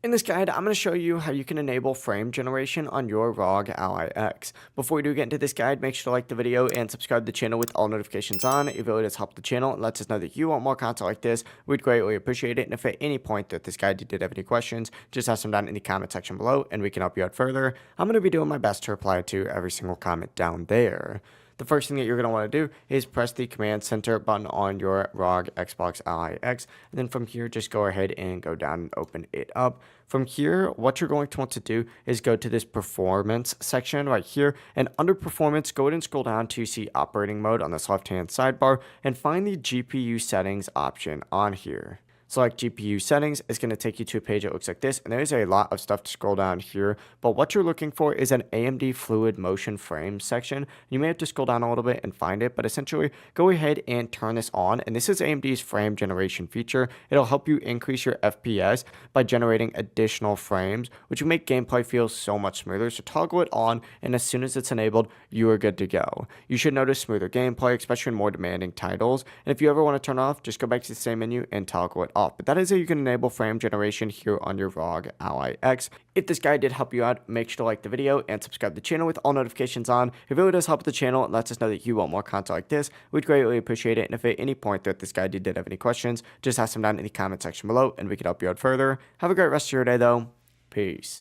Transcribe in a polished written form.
In this guide, I'm going to show you how you can enable frame generation on your ROG Ally X. Before we do get into this guide, make sure to like the video and subscribe to the channel with all notifications on. It really does help the channel and lets us know that you want more content like this. We'd greatly appreciate it. And if at any point that this guide you did have any questions, just ask them down in the comment section below and we can help you out further. I'm going to be doing my best to reply to every single comment down there. The first thing that you're going to want to do is press the Command Center button on your ROG Xbox Ally X. And then from here, just go ahead and go down and open it up. From here, what you're going to want to do is go to this Performance section right here. And under Performance, go ahead and scroll down to see Operating Mode on this left-hand sidebar and find the GPU Settings option on here. Select GPU settings. It's going to take you to a page that looks like this, and there's a lot of stuff to scroll down here, but what you're looking for is an AMD Fluid Motion Frame section. You may have to scroll down a little bit and find it, but essentially go ahead and turn this on, and this is AMD's frame generation feature. It'll help you increase your FPS by generating additional frames, which will make gameplay feel so much smoother. So toggle it on, and as soon as it's enabled, you are good to go. You should notice smoother gameplay, especially in more demanding titles, and if you ever want to turn off, just go back to the same menu and toggle it off. But that is how you can enable frame generation here on your ROG Ally X. If this guide did help you out, make sure to like the video and subscribe to the channel with all notifications on. It really does help the channel and lets us know that you want more content like this. We'd greatly appreciate it. And if at any point that this guide you did have any questions, just ask them down in the comment section below and we can help you out further. Have a great rest of your day though. Peace.